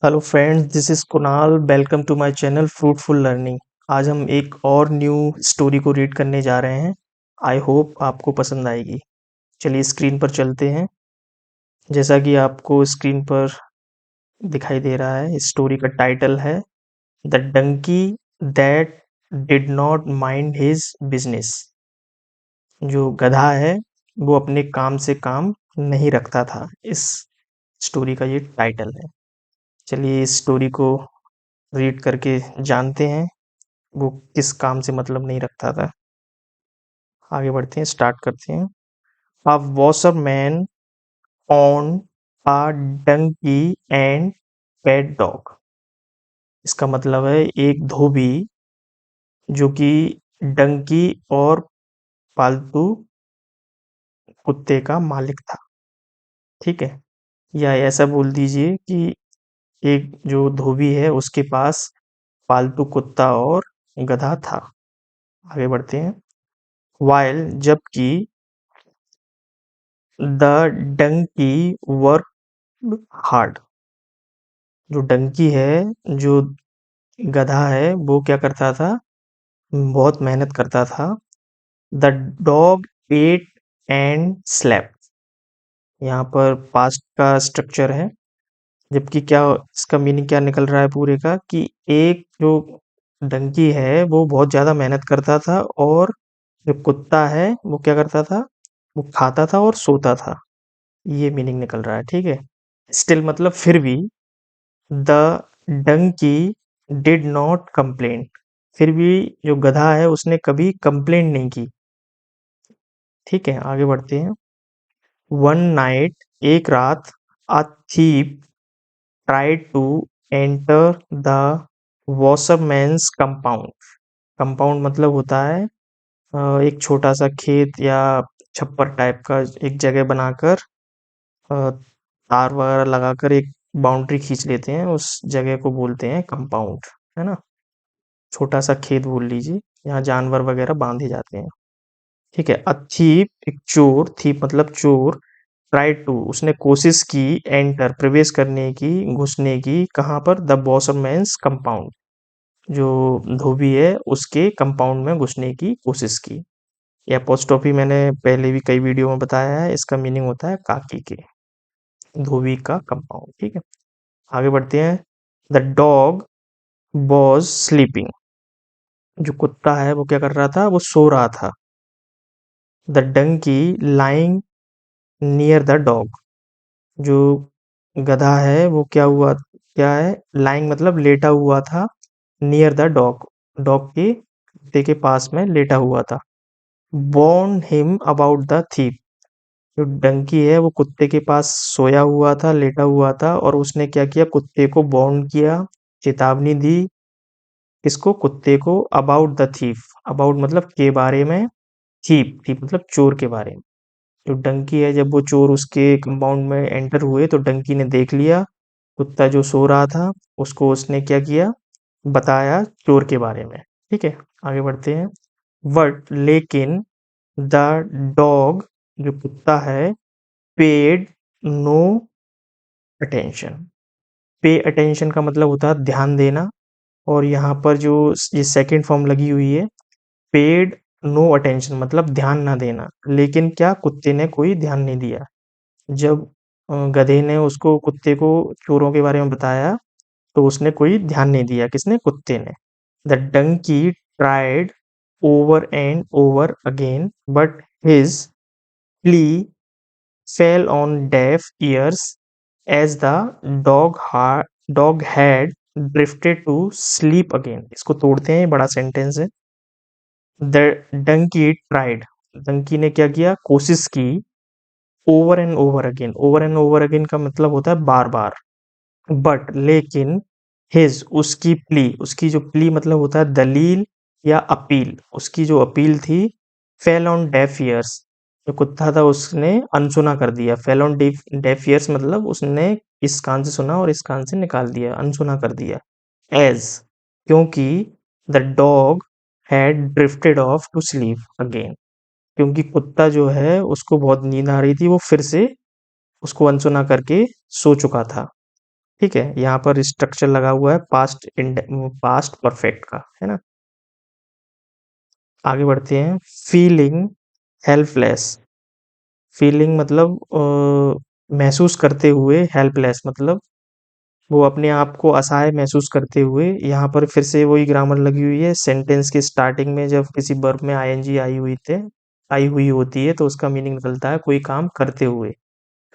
Hello friends, this is Kunal. Welcome to my channel fruitful learning. आज हम एक और न्यू स्टोरी को रीड करने जा रहे हैं। आई होप आपको पसंद आएगी। चलिए स्क्रीन पर चलते हैं। जैसा कि आपको स्क्रीन पर दिखाई दे रहा है, स्टोरी का टाइटल है the donkey that did not mind his business. जो गधा है वो अपने काम से काम नहीं रखता था। इस स्टोरी का ये टाइटल है। चलिए इस स्टोरी को रीड करके जानते हैं वो किस काम से मतलब नहीं रखता था। आगे बढ़ते हैं, स्टार्ट करते हैं। A washerman on a donkey and pet dog. इसका मतलब है एक धोबी जो कि डंकी और पालतू कुत्ते का मालिक था। ठीक है, या ऐसा बोल दीजिए कि एक जो धोबी है उसके पास पालतू कुत्ता और गधा था। आगे बढ़ते हैं। वाइल जबकि द डंकी वर्क हार्ड। जो डंकी है, जो गधा है, वो क्या करता था? बहुत मेहनत करता था। The dog ate and slept. यहाँ पर पास्ट का स्ट्रक्चर है, जबकि क्या इसका मीनिंग क्या निकल रहा है पूरे का कि एक जो डंकी है वो बहुत ज्यादा मेहनत करता था, और जो कुत्ता है वो क्या करता था? वो खाता था और सोता था। ये मीनिंग निकल रहा है। ठीक है, स्टिल मतलब फिर भी। The donkey did not complain. फिर भी जो गधा है उसने कभी कंप्लेन नहीं की। ठीक है, आगे बढ़ते हैं। वन नाइट, एक रात, a thief tried to enter the washerman's compound. Compound मतलब होता है एक छोटा सा खेत या छप्पर टाइप का, एक जगह बनाकर तार वगैरह लगाकर एक बाउंड्री खींच लेते हैं, उस जगह को बोलते हैं कंपाउंड। है ना? छोटा सा खेत बोल लीजिए, यहाँ जानवर वगैरह बांधे जाते हैं। ठीक है। अ थीप एक चोर, थीप मतलब चोर। ट्राई टू उसने कोशिश की, एंटर प्रवेश करने की, घुसने की, कहाँ पर? The bossman's compound. जो धोबी है उसके कंपाउंड में घुसने की कोशिश की। या पोस्टॉफी मैंने पहले भी कई वीडियो में बताया है, इसका मीनिंग होता है काकी के, धोबी का कंपाउंड। ठीक है, आगे बढ़ते हैं। The dog was sleeping. जो कुत्ता है वो क्या कर रहा था? वो सो रहा था। The donkey lying near the dog. जो गधा है वो क्या हुआ, क्या है? लाइंग मतलब लेटा हुआ था। नियर द डॉग, डॉग के कुत्ते के पास में लेटा हुआ था। Warned him about the thief. जो डंकी है वो कुत्ते के पास सोया हुआ था, लेटा हुआ था, और उसने क्या किया? कुत्ते को वॉर्न किया, चेतावनी दी। किसको? कुत्ते को। अबाउट द थीफ, अबाउट मतलब के बारे में, थीप थीप मतलब चोर के बारे में। जो डंकी है, जब वो चोर उसके कंपाउंड में एंटर हुए तो डंकी ने देख लिया कुत्ता जो सो रहा था, उसको उसने क्या किया? बताया चोर के बारे में। ठीक है, आगे बढ़ते हैं। बट लेकिन द डॉग जो कुत्ता है, paid no attention. Pay attention का मतलब होता है ध्यान देना, और यहाँ पर जो ये सेकंड फॉर्म लगी हुई है, पेड नो अटेंशन मतलब ध्यान ना देना। लेकिन क्या? कुत्ते ने कोई ध्यान नहीं दिया। जब गधे ने उसको, कुत्ते को, चोरों के बारे में बताया तो उसने कोई ध्यान नहीं दिया। किसने? कुत्ते ने। The donkey tried over and over again but his plea fell on deaf ears as the dog dog had drifted to sleep again। इसको तोड़ते हैं, ये बड़ा सेंटेंस है। द डंकी ट्राइड, डंकी ने क्या किया? कोशिश की। Over and over again, over and over again का मतलब होता है बार बार। बट लेकिन, हिज उसकी प्ली, उसकी जो प्ली मतलब होता है दलील या अपील, उसकी जो अपील थी, फेल ऑन डेफ ईयर्स। जो कुत्ता था उसने अनसुना कर दिया। फेल ऑन डेफ ईयर्स मतलब उसने इस कान से सुना और इस कान से निकाल दिया, अनसुना कर दिया। एज क्योंकि the dog had drifted off to sleep again. क्योंकि कुत्ता जो है उसको बहुत नींद आ रही थी, वो फिर से उसको अनसुना करके सो चुका था। ठीक है, यहाँ पर स्ट्रक्चर लगा हुआ है पास्ट परफेक्ट का, है ना। आगे बढ़ते हैं। Feeling helpless. फीलिंग मतलब महसूस करते हुए, हेल्पलेस मतलब वो अपने आप को असहाय महसूस करते हुए। यहाँ पर फिर से वही ग्रामर लगी हुई है। सेंटेंस की स्टार्टिंग में जब किसी वर्ब में आईएनजी आई हुई होती है तो उसका मीनिंग निकलता है कोई काम करते हुए।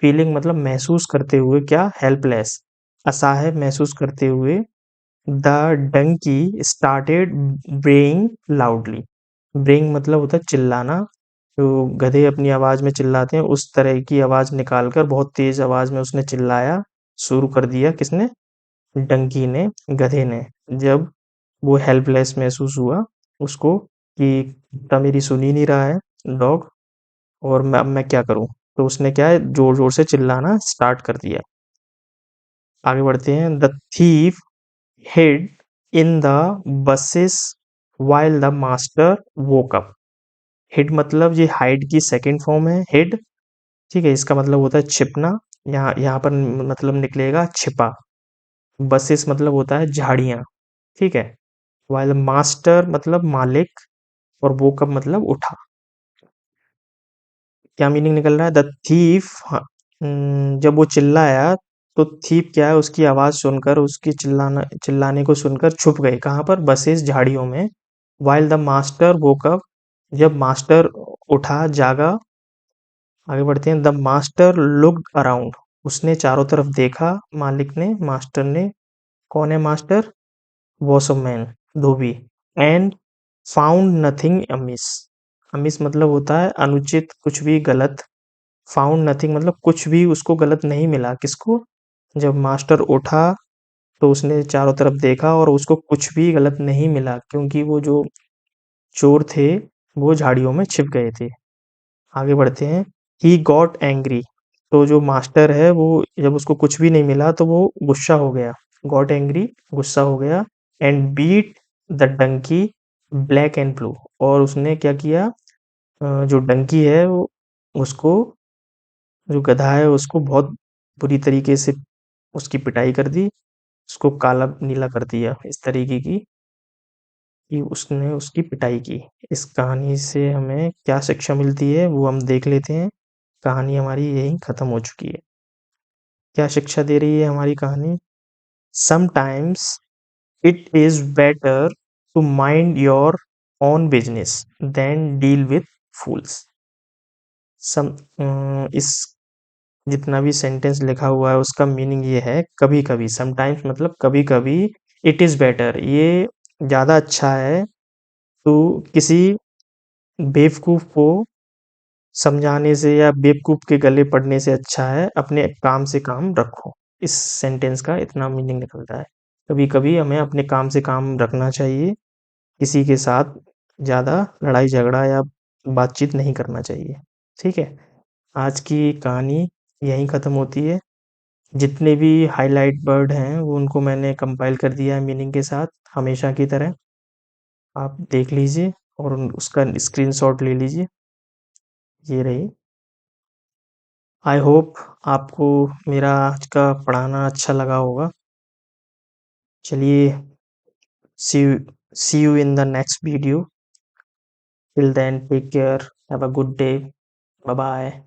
फीलिंग मतलब महसूस करते हुए क्या, हेल्पलेस, असहाय महसूस करते हुए। The donkey started braying loudly. Braying मतलब होता है चिल्लाना। तो गधे अपनी आवाज में चिल्लाते हैं, उस तरह की आवाज निकालकर बहुत तेज आवाज में उसने चिल्लाया शुरू कर दिया। किसने? डंकी ने, गधे ने। जब वो हेल्पलेस महसूस हुआ उसको कि कुत्ता मेरी सुन ही नहीं रहा है, डॉग, और मैं अब मैं क्या करूं। तो उसने क्या है, जोर जोर से चिल्लाना स्टार्ट कर दिया। आगे बढ़ते हैं। The thief hid in the buses while the master woke up। hid मतलब ये hide की सेकंड फॉर्म है, hid। ठीक है, इसका मतलब होता है छिपना। यहाँ यहाँ पर मतलब निकलेगा छिपा। buses मतलब होता है झाड़ियाँ। ठीक है। while master मतलब मालिक, और woke up मतलब उठा। क्या मीनिंग निकल रहा है? द थीफ, जब वो चिल्लाया तो थीफ क्या है, उसकी आवाज सुनकर, उसकी चिल्लाने को सुनकर छुप गए। कहाँ पर? बसेस, झाड़ियों में। While the master woke up, जब मास्टर उठा, जागा। आगे बढ़ते हैं। द मास्टर लुक्ड अराउंड, उसने चारों तरफ देखा, मालिक ने, मास्टर ने। कौन है मास्टर? वॉशमैन, धोबी। And found nothing amiss. Amiss मतलब होता है अनुचित, कुछ भी गलत। फाउंड नथिंग मतलब कुछ भी उसको गलत नहीं मिला। किसको? जब मास्टर उठा तो उसने चारों तरफ देखा और उसको कुछ भी गलत नहीं मिला, क्योंकि वो जो चोर थे वो झाड़ियों में छिप गए थे। आगे बढ़ते हैं। ही गॉट एंग्री, तो जो मास्टर है वो, जब उसको कुछ भी नहीं मिला तो वो गुस्सा हो गया। गॉट एंग्री, गुस्सा हो गया। And beat the donkey black and blue, और उसने क्या किया, जो डंकी है वो, उसको, जो गधा है उसको बहुत बुरी तरीके से उसकी पिटाई कर दी। उसको काला नीला कर दिया इस तरीके की कि उसने उसकी पिटाई की। इस कहानी से हमें क्या शिक्षा मिलती है वो हम देख लेते हैं। कहानी हमारी यहीं खत्म हो चुकी है। क्या शिक्षा दे रही है हमारी कहानी? Sometimes it is better to mind your own business than deal with fools. सम इस जितना भी सेंटेंस लिखा हुआ है उसका मीनिंग ये है, कभी कभी, समटाइम्स मतलब कभी कभी, इट इज बेटर ये ज्यादा अच्छा है, तो किसी बेवकूफ को समझाने से या बेवकूफ के गले पड़ने से अच्छा है अपने काम से काम रखो। इस सेंटेंस का इतना मीनिंग निकलता है। कभी कभी हमें अपने काम से काम रखना चाहिए, किसी के साथ ज्यादा लड़ाई झगड़ा या बातचीत नहीं करना चाहिए। ठीक है। आज की कहानी यहीं खत्म होती है। जितने भी हाइलाइट वर्ड हैं वो उनको मैंने कंपाइल कर दिया है मीनिंग के साथ, हमेशा की तरह। आप देख लीजिए और उसका स्क्रीनशॉट ले लीजिए। ये रही। आई होप आपको मेरा आज का पढ़ाना अच्छा लगा होगा। चलिए, see see you in the next video. Till then take care, have a good day, bye bye.